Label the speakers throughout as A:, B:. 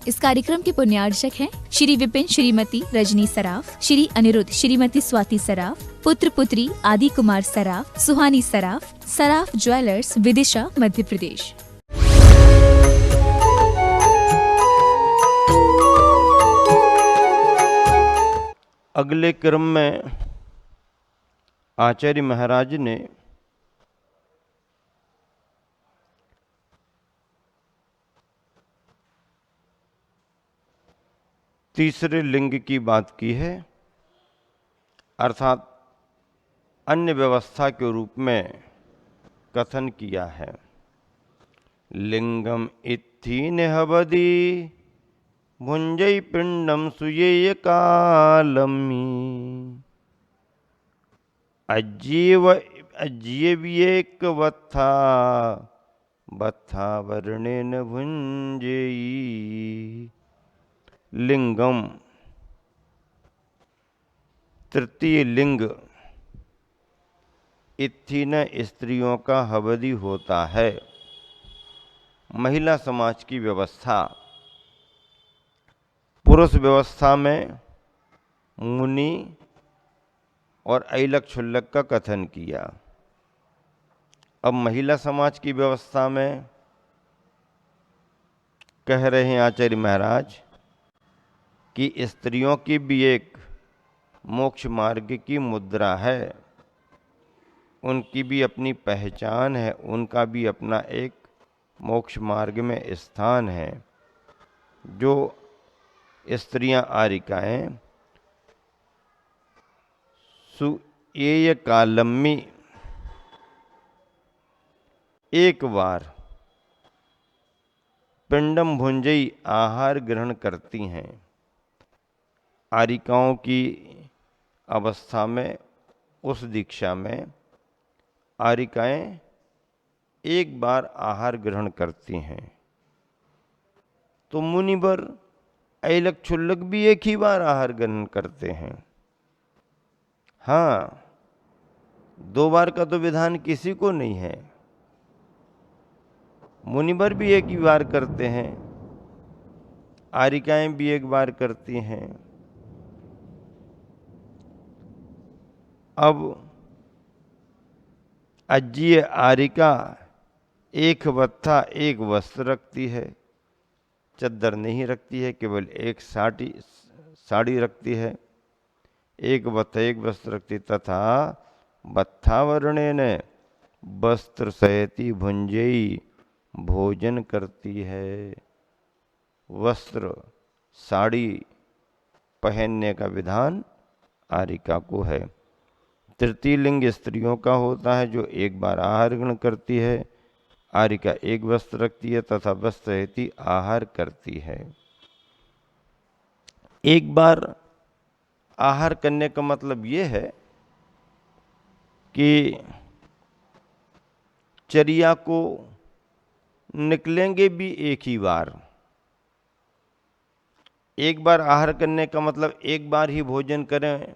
A: इस कार्यक्रम के पुण्यार्चक हैं श्री विपिन श्रीमती रजनी सराफ, श्री अनिरुद्ध श्रीमती स्वाति सराफ, पुत्र पुत्री आदि कुमार सराफ, सुहानी सराफ, सराफ ज्वेलर्स, विदिशा, मध्य प्रदेश।
B: अगले क्रम में आचार्य महाराज ने तीसरे लिंग की बात की है, अर्थात अन्य व्यवस्था के रूप में कथन किया है। लिंगम इत्थि नेहबदी भुंजय पिंडम सुयेय कालमी अज्जीव वत्था बत्था वर्णेन भुंजेयी। लिंगम तृतीय लिंग इत्थीन स्त्रियों का हवदी होता है। महिला समाज की व्यवस्था। पुरुष व्यवस्था में मुनि और ऐलक क्षुल्लक का कथन किया। अब महिला समाज की व्यवस्था में कह रहे हैं आचार्य महाराज कि स्त्रियों की भी एक मोक्ष मार्ग की मुद्रा है, उनकी भी अपनी पहचान है, उनका भी अपना एक मोक्ष मार्ग में स्थान है। जो स्त्रियां आरिकाएं सुएय कालम्मी एक बार पिंडम भुंजई आहार ग्रहण करती हैं। आरिकाओं की अवस्था में, उस दीक्षा में आरिकाएं एक बार आहार ग्रहण करती हैं। तो मुनिवर ऐलक क्षुल्लक भी एक ही बार आहार ग्रहण करते हैं। हाँ, दो बार का तो विधान किसी को नहीं है। मुनिवर भी एक ही बार करते हैं, आरिकाएं भी एक बार करती हैं। अब अज्जीय आरिका एक वत्था एक वस्त्र रखती है, चद्दर नहीं रखती है, केवल एक साड़ी रखती है। एक वत्था एक वस्त्र रखती, तथा बत्थावरणे ने वस्त्र सहिति भुंजेई भोजन करती है। वस्त्र साड़ी पहनने का विधान आरिका को है। तृतीय लिंग स्त्रियों का होता है जो एक बार आहार ग्रहण करती है। आरिका एक वस्त्र रखती है तथा वस्त्र सहित आहार करती है। एक बार आहार करने का मतलब ये है कि चर्या को निकलेंगे भी एक ही बार। एक बार आहार करने का मतलब एक बार ही भोजन करें,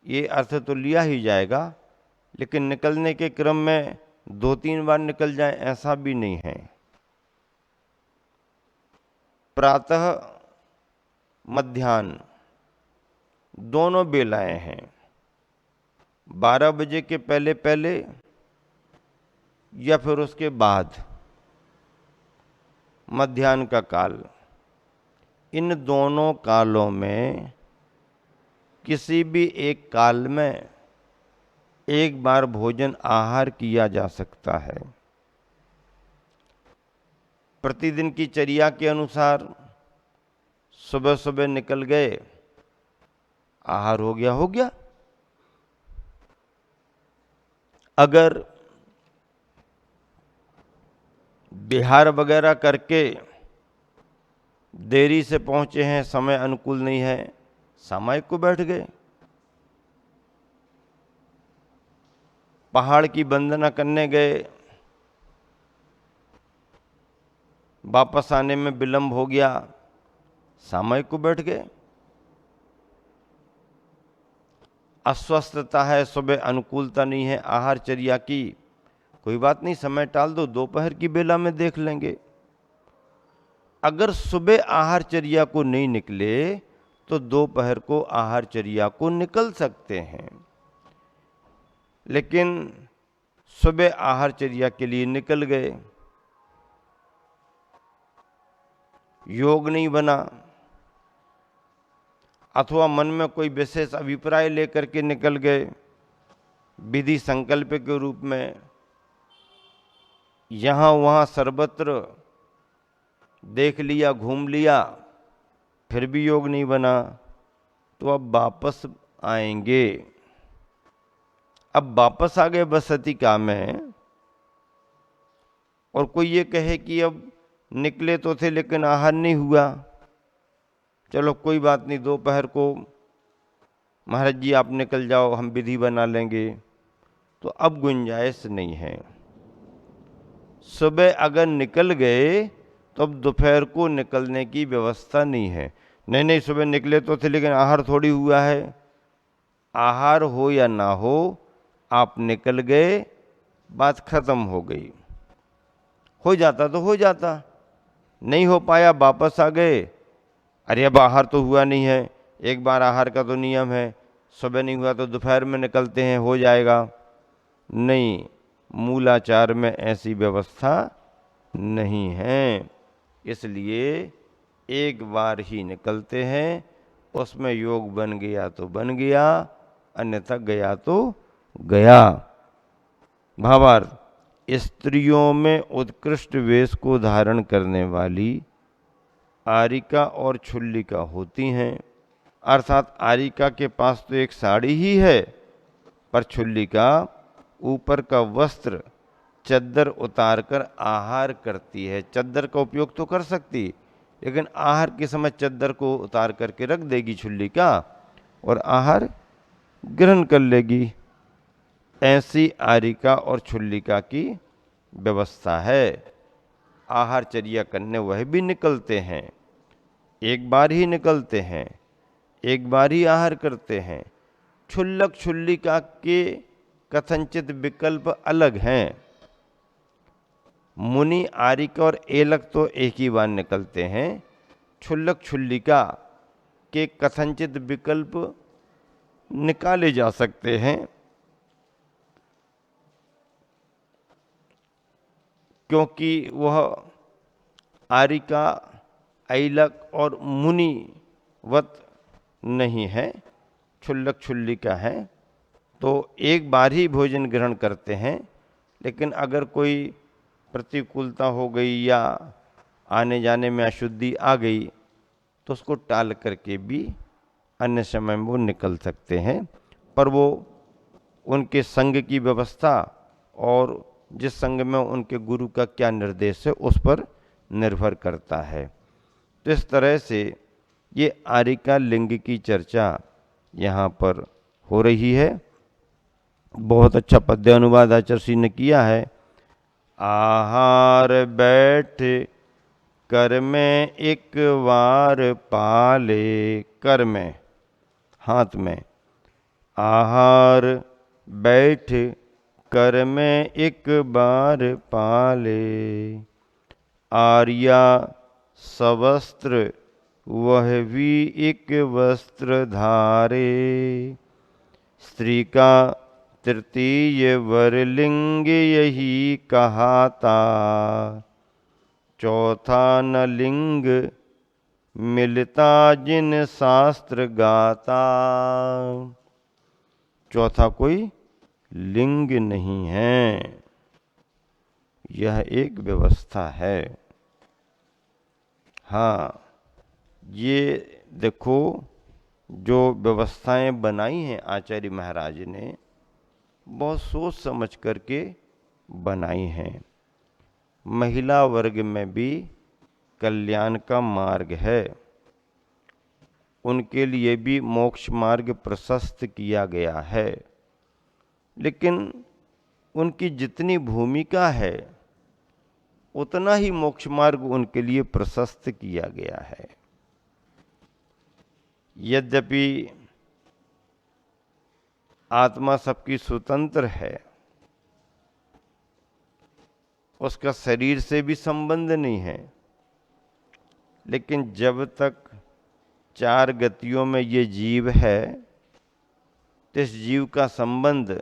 B: ये अर्थ तो लिया ही जाएगा, लेकिन निकलने के क्रम में दो तीन बार निकल जाए ऐसा भी नहीं है। प्रातः मध्याह्न दोनों बेलाएं हैं। 12 बजे के पहले पहले या फिर उसके बाद मध्याह्न का काल। इन दोनों कालों में किसी भी एक काल में एक बार भोजन आहार किया जा सकता है। प्रतिदिन की चर्या के अनुसार सुबह सुबह निकल गए, आहार हो गया। अगर बिहार वगैरह करके देरी से पहुंचे हैं, समय अनुकूल नहीं है, सामायिक को बैठ गए। पहाड़ की वंदना करने गए, वापस आने में विलंब हो गया, सामायिक को बैठ गए। अस्वस्थता है, सुबह अनुकूलता नहीं है आहार चर्या की, कोई बात नहीं, समय टाल दो, दोपहर की बेला में देख लेंगे। अगर सुबह आहारचर्या को नहीं निकले तो दोपहर को आहारचर्या को निकल सकते हैं। लेकिन सुबह आहारचर्या के लिए निकल गए, योग नहीं बना, अथवा मन में कोई विशेष अभिप्राय लेकर के निकल गए विधि संकल्प के रूप में, यहाँ वहाँ सर्वत्र देख लिया, घूम लिया, फिर भी योग नहीं बना, तो अब वापस आएंगे। अब वापस आ गए बसतिका में, और कोई ये कहे कि अब निकले तो थे लेकिन आहार नहीं हुआ, चलो कोई बात नहीं, दोपहर को महाराज जी आप निकल जाओ, हम विधि बना लेंगे, तो अब गुंजाइश नहीं है। सुबह अगर निकल गए तो अब दोपहर को निकलने की व्यवस्था नहीं है। नहीं, सुबह निकले तो थे लेकिन आहार थोड़ी हुआ है। आहार हो या ना हो, आप निकल गए, बात खत्म हो गई। हो जाता तो हो जाता, नहीं हो पाया, वापस आ गए, अरे अब आहार तो हुआ नहीं है, एक बार आहार का तो नियम है, सुबह नहीं हुआ तो दोपहर में निकलते हैं, हो जाएगा। नहीं, मूलाचार में ऐसी व्यवस्था नहीं है, इसलिए एक बार ही निकलते हैं, उसमें योग बन गया तो बन गया, अन्यथा गया तो गया। भावार्थ, स्त्रियों में उत्कृष्ट वेश को धारण करने वाली आरिका और छुल्लिका होती हैं, अर्थात आरिका के पास तो एक साड़ी ही है, पर छुल्लिका ऊपर का वस्त्र चद्दर उतार कर आहार करती है। चद्दर का उपयोग तो कर सकती, लेकिन आहार के समय चद्दर को उतार करके रख देगी छुल्लिका और आहार ग्रहण कर लेगी। ऐसी आरिका और छुल्लिका की व्यवस्था है। आहारचर्या करने वह भी निकलते हैं, एक बार ही निकलते हैं, एक बार ही आहार करते हैं। छुल्लक छुल्लिका के कथनचित विकल्प अलग हैं। मुनि, आरिका और एलक तो एक ही बार निकलते हैं। छुल्लक छुल्लिका के कथनचित विकल्प निकाले जा सकते हैं, क्योंकि वह आरिका, ऐलक और मुनि वत नहीं है, छुल्लक छुल्लिका है, तो एक बार ही भोजन ग्रहण करते हैं। लेकिन अगर कोई प्रतिकूलता हो गई या आने जाने में अशुद्धि आ गई तो उसको टाल करके भी अन्य समय में वो निकल सकते हैं, पर वो उनके संग की व्यवस्था और जिस संग में उनके गुरु का क्या निर्देश है उस पर निर्भर करता है। तो इस तरह से ये आरिका लिंग की चर्चा यहाँ पर हो रही है। बहुत अच्छा पद्य अनुवाद आचार्य श्री ने किया है। आहार बैठ कर में एक बार पाले, कर में हाथ में, आहार बैठ कर में एक बार पाले, आर्या सवस्त्र वह भी एक वस्त्र धारे, स्त्री का तृतीय वरलिंग यही कहाता, चौथा न लिंग मिलता जिन शास्त्र गाता। चौथा कोई लिंग नहीं है, यह एक व्यवस्था है। हाँ, ये देखो जो व्यवस्थाएं बनाई हैं आचार्य महाराज ने, बहुत सोच समझ करके बनाई हैं। महिला वर्ग में भी कल्याण का मार्ग है, उनके लिए भी मोक्ष मार्ग प्रशस्त किया गया है, लेकिन उनकी जितनी भूमिका है उतना ही मोक्ष मार्ग उनके लिए प्रशस्त किया गया है। यद्यपि आत्मा सबकी स्वतंत्र है, उसका शरीर से भी संबंध नहीं है, लेकिन जब तक चार गतियों में ये जीव है तो इस जीव का संबंध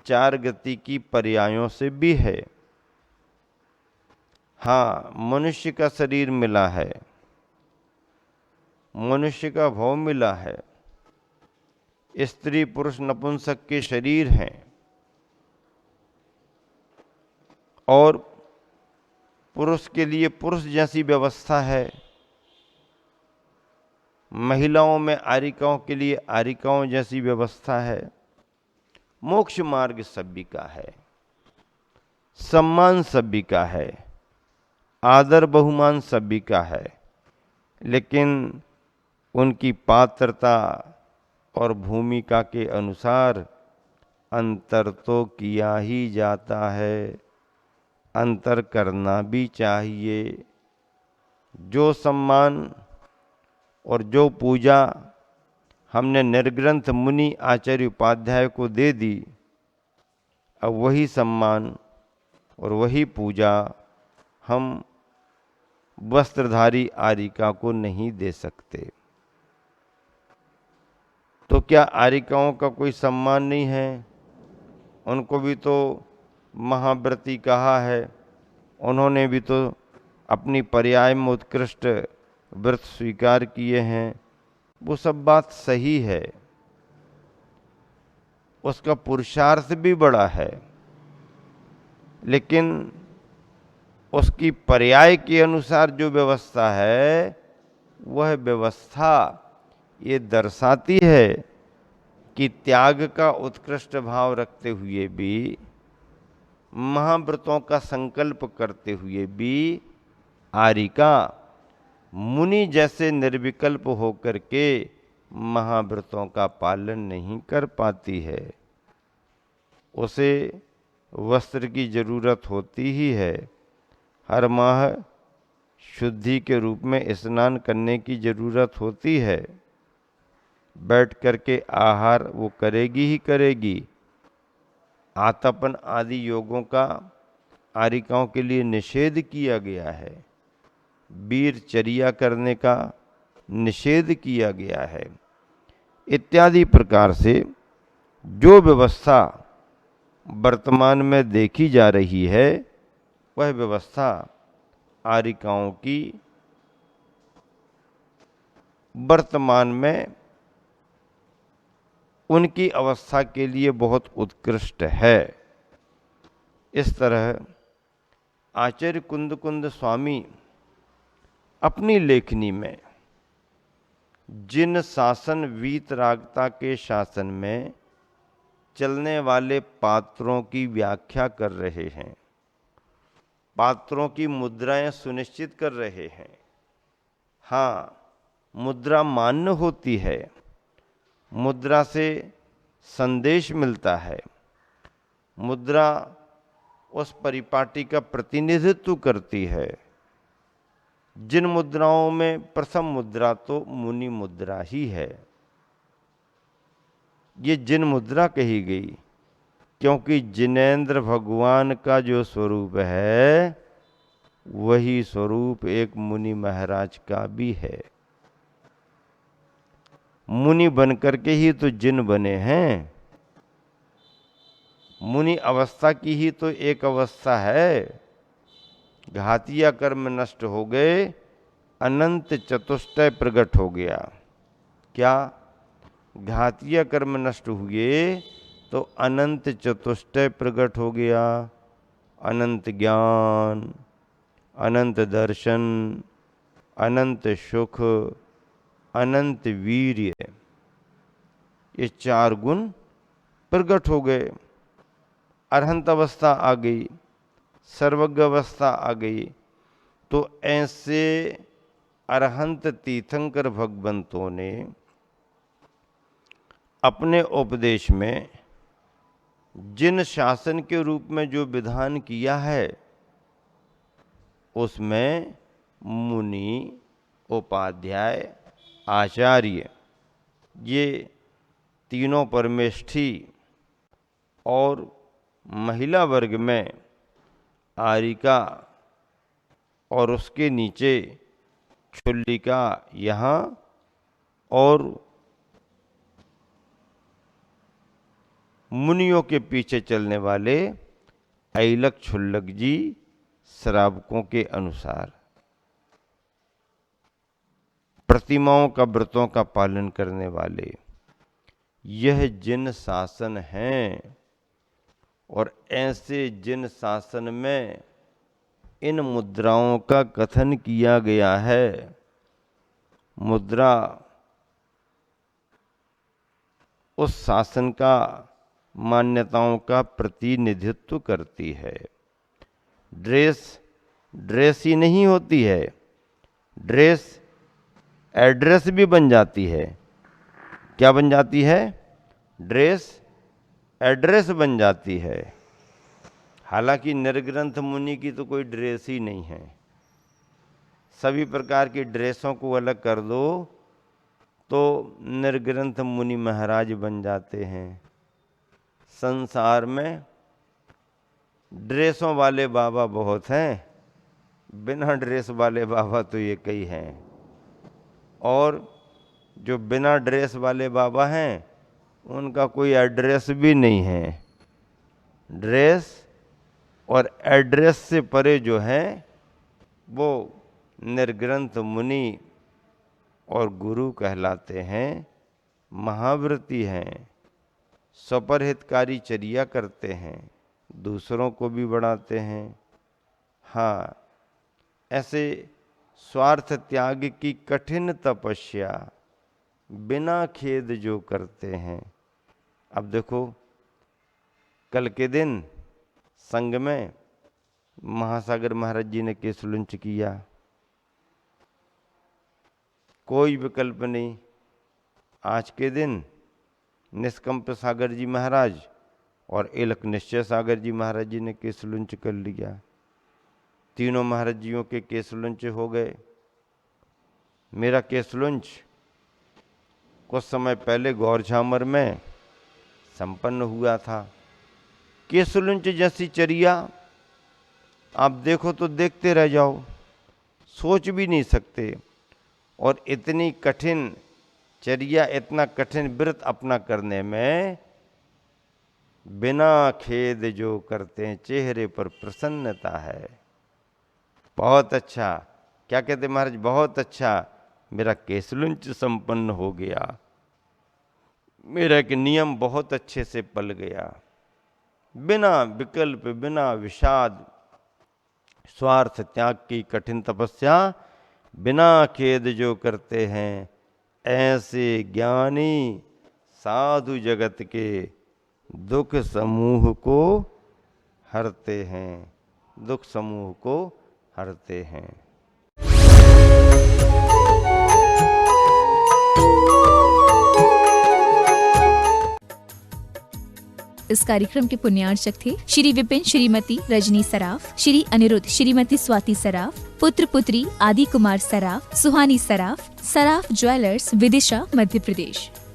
B: चार गति की पर्यायों से भी है। हाँ, मनुष्य का शरीर मिला है, मनुष्य का भाव मिला है, स्त्री पुरुष नपुंसक के शरीर हैं और पुरुष के लिए पुरुष जैसी व्यवस्था है, महिलाओं में आरिकाओं के लिए आरिकाओं जैसी व्यवस्था है। मोक्ष मार्ग सभी का है, सम्मान सभी का है, आदर बहुमान सभी का है, लेकिन उनकी पात्रता और भूमिका के अनुसार अंतर तो किया ही जाता है, अंतर करना भी चाहिए। जो सम्मान और जो पूजा हमने निर्ग्रंथ मुनि आचार्य उपाध्याय को दे दी, अब वही सम्मान और वही पूजा हम वस्त्रधारी आरिका को नहीं दे सकते। तो क्या आरिकाओं का कोई सम्मान नहीं है? उनको भी तो महाव्रती कहा है, उन्होंने भी तो अपनी पर्याय में उत्कृष्ट व्रत स्वीकार किए हैं। वो सब बात सही है, उसका पुरुषार्थ भी बड़ा है, लेकिन उसकी पर्याय के अनुसार जो व्यवस्था है वह व्यवस्था ये दर्शाती है कि त्याग का उत्कृष्ट भाव रखते हुए भी, महाव्रतों का संकल्प करते हुए भी आरिका मुनि जैसे निर्विकल्प होकर के महाव्रतों का पालन नहीं कर पाती है। उसे वस्त्र की जरूरत होती ही है, हर माह शुद्धि के रूप में स्नान करने की जरूरत होती है, बैठ करके आहार वो करेगी ही करेगी। आतापन आदि योगों का आरिकाओं के लिए निषेध किया गया है, वीरचर्या करने का निषेध किया गया है। इत्यादि प्रकार से जो व्यवस्था वर्तमान में देखी जा रही है वह व्यवस्था आरिकाओं की वर्तमान में उनकी अवस्था के लिए बहुत उत्कृष्ट है। इस तरह आचार्य कुंद स्वामी अपनी लेखनी में जिन शासन वीतरागता के शासन में चलने वाले पात्रों की व्याख्या कर रहे हैं, पात्रों की मुद्राएं सुनिश्चित कर रहे हैं। हाँ, मुद्रा मान्य होती है, मुद्रा से संदेश मिलता है, मुद्रा उस परिपाटी का प्रतिनिधित्व करती है। जिन मुद्राओं में प्रथम मुद्रा तो मुनि मुद्रा ही है। ये जिन मुद्रा कही गई क्योंकि जिनेंद्र भगवान का जो स्वरूप है वही स्वरूप एक मुनि महाराज का भी है। मुनि बन करके ही तो जिन बने हैं, मुनि अवस्था की ही तो एक अवस्था है। घातिया कर्म नष्ट हो गए, अनंत चतुष्टय प्रकट हो गया। क्या? घातिया कर्म नष्ट हुए तो अनंत चतुष्टय प्रकट हो गया। अनंत ज्ञान, अनंत दर्शन, अनंत सुख, अनंत वीर्य, ये चार गुण प्रकट हो गए। अरहंत अवस्था आ गई, सर्वज्ञ अवस्था आ गई। तो ऐसे अरहंत तीर्थंकर भगवंतों ने अपने उपदेश में जिन शासन के रूप में जो विधान किया है उसमें मुनि, उपाध्याय, आचार्य, ये तीनों परमेष्ठी और महिला वर्ग में आरिका और उसके नीचे क्षुल्लिका यहाँ और मुनियों के पीछे चलने वाले ऐलक क्षुल्लक जी श्रावकों के अनुसार प्रतिमाओं का व्रतों का पालन करने वाले यह जिन शासन हैं और ऐसे जिन शासन में इन मुद्राओं का कथन किया गया है। मुद्रा उस शासन का मान्यताओं का प्रतिनिधित्व करती है। ड्रेस ही नहीं होती है, ड्रेस एड्रेस भी बन जाती है। क्या बन जाती है? ड्रेस एड्रेस बन जाती है। हालांकि निर्ग्रंथ मुनि की तो कोई ड्रेस ही नहीं है। सभी प्रकार की ड्रेसों को अलग कर दो तो निर्ग्रंथ मुनि महाराज बन जाते हैं। संसार में ड्रेसों वाले बाबा बहुत हैं, बिना ड्रेस वाले बाबा तो ये कई हैं। और जो बिना ड्रेस वाले बाबा हैं उनका कोई एड्रेस भी नहीं है। ड्रेस और एड्रेस से परे जो है वो निर्ग्रंथ मुनि और गुरु कहलाते हैं, महाव्रती हैं, स्वपरहितकारी चर्या करते हैं, दूसरों को भी बढ़ाते हैं। हाँ, ऐसे स्वार्थ त्याग की कठिन तपस्या बिना खेद जो करते हैं। अब देखो, कल के दिन संग में महासागर महाराज जी ने केसलुंच किया, कोई विकल्प नहीं। आज के दिन निष्कंप सागर जी महाराज और एलक निश्चय सागर जी महाराज जी ने केसलुंच कर लिया। तीनों महाराज जियों के केसलुंच हो गए। मेरा केसलुंच कुछ समय पहले गौरझामर में संपन्न हुआ था। केसलुंच जैसी चर्या आप देखो तो देखते रह जाओ, सोच भी नहीं सकते। और इतनी कठिन चर्या, इतना कठिन व्रत अपना करने में बिना खेद जो करते हैं, चेहरे पर प्रसन्नता है। बहुत अच्छा। क्या कहते महाराज? बहुत अच्छा, मेरा केसलुंच संपन्न हो गया, मेरा एक नियम बहुत अच्छे से पल गया। बिना विकल्प, बिना विषाद, स्वार्थ त्याग की कठिन तपस्या बिना खेद जो करते हैं, ऐसे ज्ञानी साधु जगत के दुख समूह को हरते हैं, दुख समूह को हरते हैं।
A: इस कार्यक्रम के पुण्यार्चक थे श्री विपिन श्रीमती रजनी सराफ, श्री अनिरुद्ध श्रीमती स्वाति सराफ, पुत्र पुत्री आदि कुमार सराफ, सुहानी सराफ, सराफ ज्वेलर्स, विदिशा, मध्य प्रदेश।